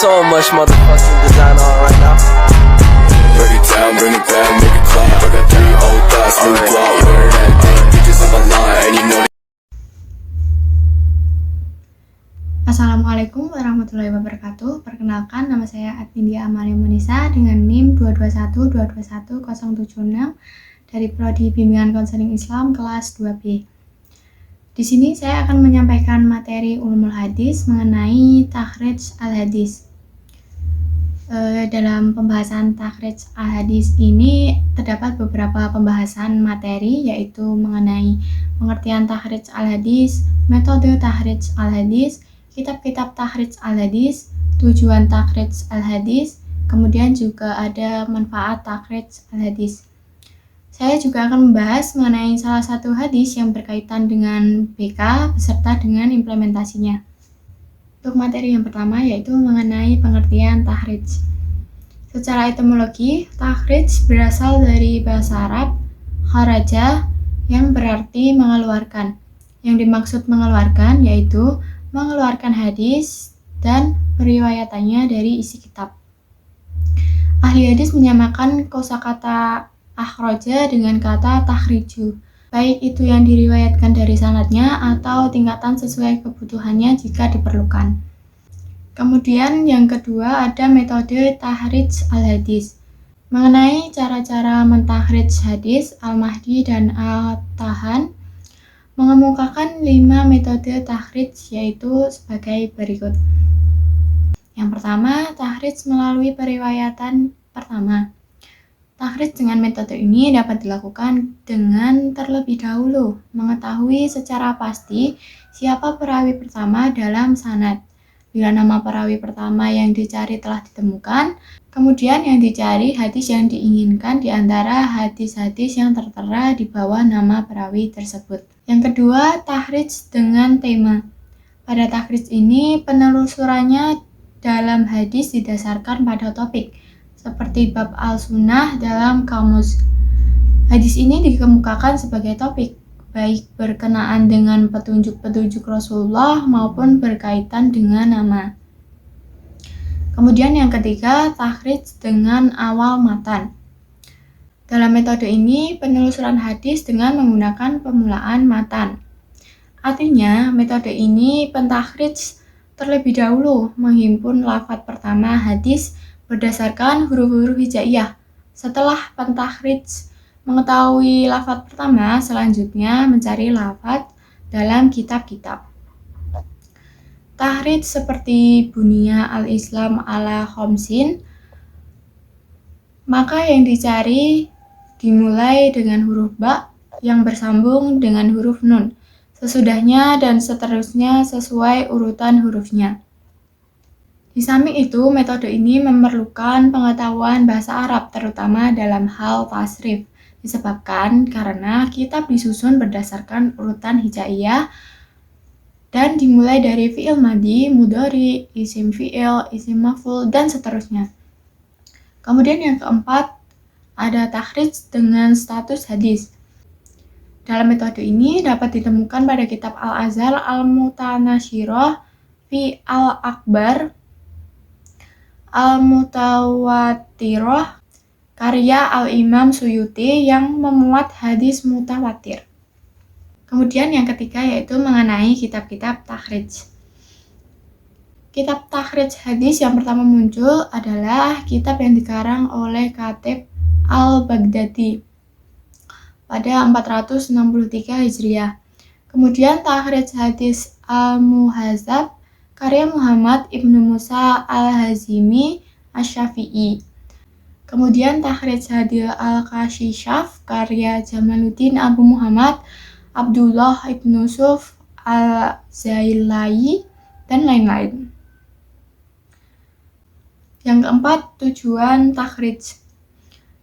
so much motherfucking design on right now. Break it down, bring it back, make it clap. I got 3 old thoughts, new guap, wear that thing. Bitches on my line, and you know. Assalamualaikum warahmatullahi wabarakatuh. Perkenalkan, nama saya Adindia Amalia Munisa dengan NIM 221221076 dari Prodi Bimbingan Konseling Islam kelas 2B. Di sini saya akan menyampaikan materi ulumul hadis mengenai takhrij al-hadis. Dalam pembahasan takhrij al-hadis ini terdapat beberapa pembahasan materi, yaitu mengenai pengertian takhrij al-hadis, metode takhrij al-hadis, kitab-kitab takhrij al-hadis, tujuan takhrij al-hadis, kemudian juga ada manfaat takhrij al-hadis. Saya juga akan membahas mengenai salah satu hadis yang berkaitan dengan BK beserta dengan implementasinya. Untuk materi yang pertama yaitu mengenai pengertian takhrij. Secara etimologi, takhrij berasal dari bahasa Arab kharaja yang berarti mengeluarkan. Yang dimaksud mengeluarkan yaitu mengeluarkan hadis dan periwayatannya dari isi kitab. Ahli hadis menyamakan kosakata akhraja dengan kata takhriju, baik itu yang diriwayatkan dari sanadnya atau tingkatan sesuai kebutuhannya jika diperlukan. Kemudian yang kedua ada metode takhrij al-hadis. Mengenai cara-cara mentakhrij hadis, Al-Mahdi dan Al-Tahan mengemukakan 5 metode takhrij yaitu sebagai berikut. Yang pertama, takhrij melalui periwayatan pertama. Takhrij dengan metode ini dapat dilakukan dengan terlebih dahulu mengetahui secara pasti siapa perawi pertama dalam sanad. Bila nama perawi pertama yang dicari telah ditemukan, kemudian yang dicari hadis yang diinginkan di antara hadis-hadis yang tertera di bawah nama perawi tersebut. Yang kedua, takhrij dengan tema. Pada takhrij ini, penelusurannya dalam hadis didasarkan pada topik, seperti bab al-sunnah dalam kamus. Hadis ini dikemukakan sebagai topik, baik berkenaan dengan petunjuk-petunjuk Rasulullah maupun berkaitan dengan nama. Kemudian yang ketiga, takhrij dengan awal matan. Dalam metode ini, penelusuran hadis dengan menggunakan pemulaan matan. Artinya, metode ini pentakhrij terlebih dahulu menghimpun lafaz pertama hadis berdasarkan huruf-huruf hijaiyah. Setelah pentakhrij mengetahui lafaz pertama, selanjutnya mencari lafaz dalam kitab-kitab. Takhrij seperti Bunya al-Islam ala khomsin, maka yang dicari dimulai dengan huruf ba yang bersambung dengan huruf nun, sesudahnya dan seterusnya sesuai urutan hurufnya. Di samping itu, metode ini memerlukan pengetahuan bahasa Arab, terutama dalam hal tasrif, disebabkan karena kitab disusun berdasarkan urutan hijaiyah dan dimulai dari fi'il madhi, mudhari, isim fi'il, isim maf'ul, dan seterusnya. Kemudian yang keempat, ada takhrij dengan status hadis. Dalam metode ini dapat ditemukan pada kitab Al-Azhar Al-Mutanashirah fi Al-Akbar, Al-Mutawatirah, karya Al-Imam Suyuti yang memuat hadis mutawatir. Kemudian yang ketiga yaitu mengenai kitab-kitab takhrij. Kitab takhrij hadis yang pertama muncul adalah kitab yang dikarang oleh Khatib Al-Baghdadi pada 463 Hijriah. Kemudian takhrij hadis Al-Muhadzab karya Muhammad Ibnu Musa Al-Hazimi Asy-Syafi'i. Kemudian takhrij hadis Al-Kashishaf karya Jamaluddin Abu Muhammad Abdullah Ibnu Yusuf Al-Zailai dan lain-lain. Yang keempat, tujuan takhrij.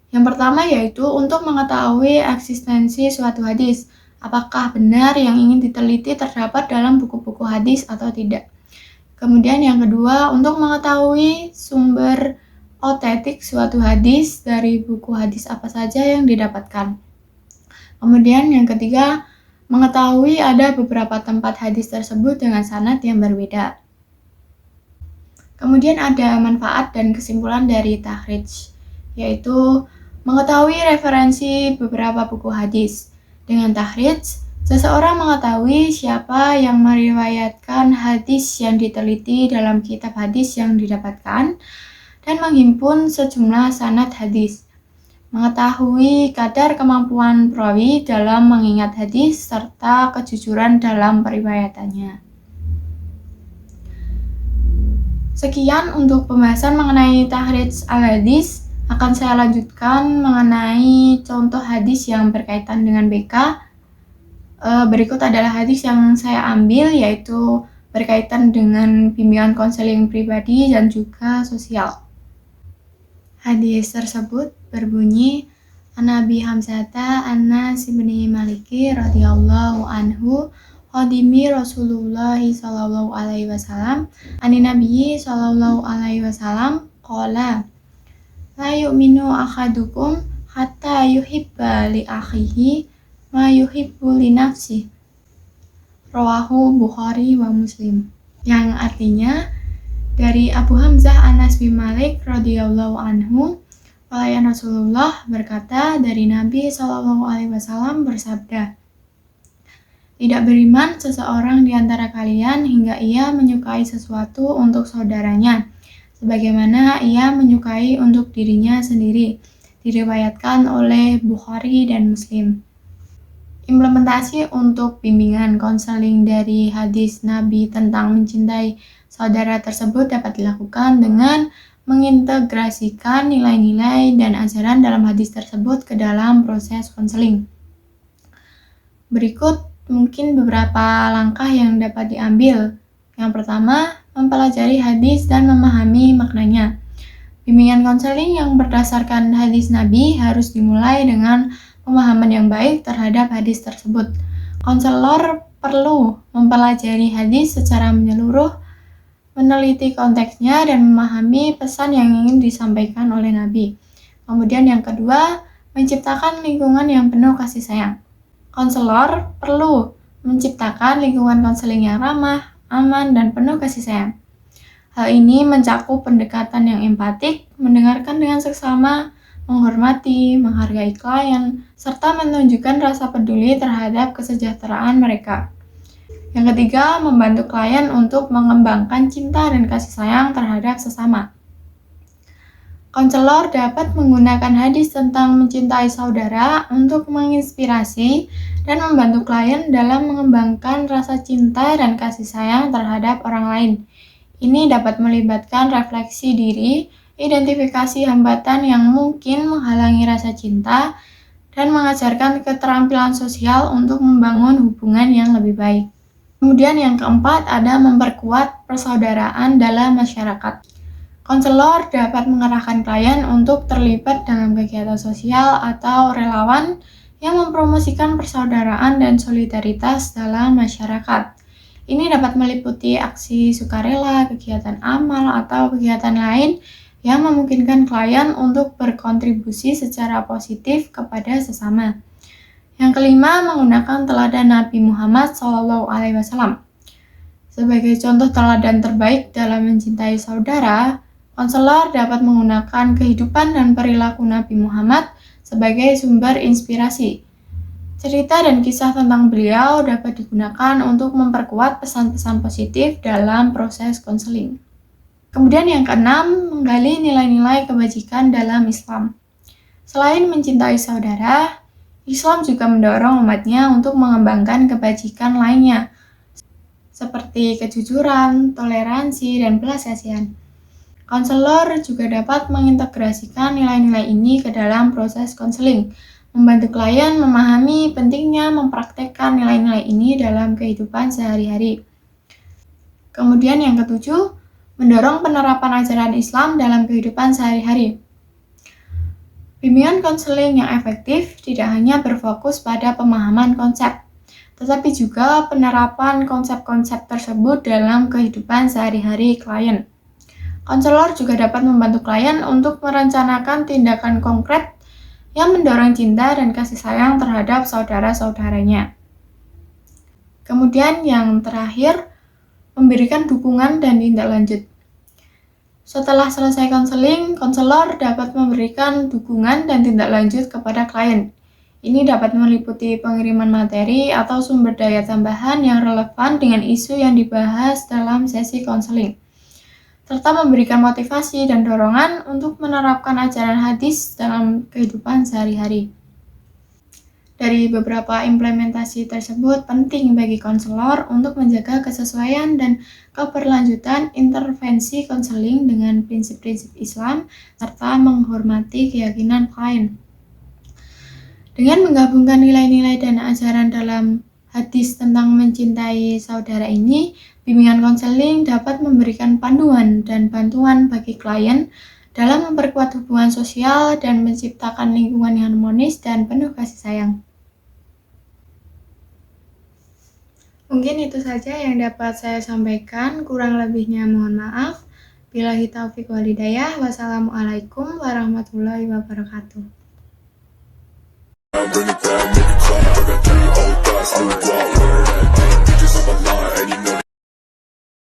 Yang pertama yaitu untuk mengetahui eksistensi suatu hadis, apakah benar yang ingin diteliti terdapat dalam buku-buku hadis atau tidak. Kemudian yang kedua, untuk mengetahui sumber otentik suatu hadis dari buku hadis apa saja yang didapatkan. Kemudian yang ketiga, mengetahui ada beberapa tempat hadis tersebut dengan sanad yang berbeda. Kemudian ada manfaat dan kesimpulan dari takhrij, yaitu mengetahui referensi beberapa buku hadis. Dengan takhrij, seseorang mengetahui siapa yang meriwayatkan hadis yang diteliti dalam kitab hadis yang didapatkan dan menghimpun sejumlah sanad hadis. Mengetahui kadar kemampuan perawi dalam mengingat hadis serta kejujuran dalam periwayatannya. Sekian untuk pembahasan mengenai takhrij al-hadis. Akan saya lanjutkan mengenai contoh hadis yang berkaitan dengan BK. Berikut adalah hadis yang saya ambil, yaitu berkaitan dengan bimbingan konseling pribadi dan juga sosial. Hadis tersebut berbunyi, An Abi Hamzata Anas bin Maliki radhiyallahu anhu Khadimi Rasulullah sallallahu alaihi wasallam anin Nabi sallallahu alaihi wasallam qala la yu'minu ahadukum hatta yuhibba li akhihi ma yuhibbu li nafsihi. Rawahu Bukhari wa Muslim. Yang artinya dari Abu Hamzah Anas bin Malik radhiyallahu anhu, pelayan Rasulullah berkata dari Nabi sallallahu alaihi wasallam bersabda, tidak beriman seseorang di antara kalian hingga ia menyukai sesuatu untuk saudaranya, sebagaimana ia menyukai untuk dirinya sendiri. Diriwayatkan oleh Bukhari dan Muslim. Implementasi untuk bimbingan konseling dari hadis Nabi tentang mencintai saudara tersebut dapat dilakukan dengan mengintegrasikan nilai-nilai dan ajaran dalam hadis tersebut ke dalam proses konseling. Berikut mungkin beberapa langkah yang dapat diambil. Yang pertama, mempelajari hadis dan memahami maknanya. Bimbingan konseling yang berdasarkan hadis Nabi harus dimulai dengan pemahaman yang baik terhadap hadis tersebut. Konselor perlu mempelajari hadis secara menyeluruh, meneliti konteksnya, dan memahami pesan yang ingin disampaikan oleh Nabi. Kemudian yang kedua, menciptakan lingkungan yang penuh kasih sayang. Konselor perlu menciptakan lingkungan konseling yang ramah, aman, dan penuh kasih sayang. Hal ini mencakup pendekatan yang empatik, mendengarkan dengan seksama, menghormati, menghargai klien, serta menunjukkan rasa peduli terhadap kesejahteraan mereka. Yang ketiga, membantu klien untuk mengembangkan cinta dan kasih sayang terhadap sesama. Konselor dapat menggunakan hadis tentang mencintai saudara untuk menginspirasi dan membantu klien dalam mengembangkan rasa cinta dan kasih sayang terhadap orang lain. Ini dapat melibatkan refleksi diri, identifikasi hambatan yang mungkin menghalangi rasa cinta, dan mengajarkan keterampilan sosial untuk membangun hubungan yang lebih baik. Kemudian yang keempat ada memperkuat persaudaraan dalam masyarakat. Konselor dapat mengarahkan klien untuk terlibat dalam kegiatan sosial atau relawan yang mempromosikan persaudaraan dan solidaritas dalam masyarakat. Ini dapat meliputi aksi sukarela, kegiatan amal, atau kegiatan lain yang memungkinkan klien untuk berkontribusi secara positif kepada sesama. Yang kelima, menggunakan teladan Nabi Muhammad SAW. Sebagai contoh teladan terbaik dalam mencintai saudara, konselor dapat menggunakan kehidupan dan perilaku Nabi Muhammad sebagai sumber inspirasi. Cerita dan kisah tentang beliau dapat digunakan untuk memperkuat pesan-pesan positif dalam proses konseling. Kemudian yang keenam, menggali nilai-nilai kebajikan dalam Islam. Selain mencintai saudara, Islam juga mendorong umatnya untuk mengembangkan kebajikan lainnya, seperti kejujuran, toleransi, dan belas kasihan. Konselor juga dapat mengintegrasikan nilai-nilai ini ke dalam proses konseling, membantu klien memahami pentingnya mempraktekkan nilai-nilai ini dalam kehidupan sehari-hari. Kemudian yang ketujuh, mendorong penerapan ajaran Islam dalam kehidupan sehari-hari. Bimbingan konseling yang efektif tidak hanya berfokus pada pemahaman konsep, tetapi juga penerapan konsep-konsep tersebut dalam kehidupan sehari-hari klien. Konselor juga dapat membantu klien untuk merencanakan tindakan konkret yang mendorong cinta dan kasih sayang terhadap saudara-saudaranya. Kemudian yang terakhir, memberikan dukungan dan tindak lanjut. Setelah selesai konseling, konselor dapat memberikan dukungan dan tindak lanjut kepada klien. Ini dapat meliputi pengiriman materi atau sumber daya tambahan yang relevan dengan isu yang dibahas dalam sesi konseling, serta memberikan motivasi dan dorongan untuk menerapkan ajaran hadis dalam kehidupan sehari-hari. Dari beberapa implementasi tersebut penting bagi konselor untuk menjaga kesesuaian dan keberlanjutan intervensi konseling dengan prinsip-prinsip Islam serta menghormati keyakinan klien. Dengan menggabungkan nilai-nilai dan ajaran dalam hadis tentang mencintai saudara ini, bimbingan konseling dapat memberikan panduan dan bantuan bagi klien dalam memperkuat hubungan sosial dan menciptakan lingkungan yang harmonis dan penuh kasih sayang. Mungkin itu saja yang dapat saya sampaikan, kurang lebihnya mohon maaf. Billahi taufiq wal hidayah. Wassalamualaikum warahmatullahi wabarakatuh. Bring it down, make it clap. I got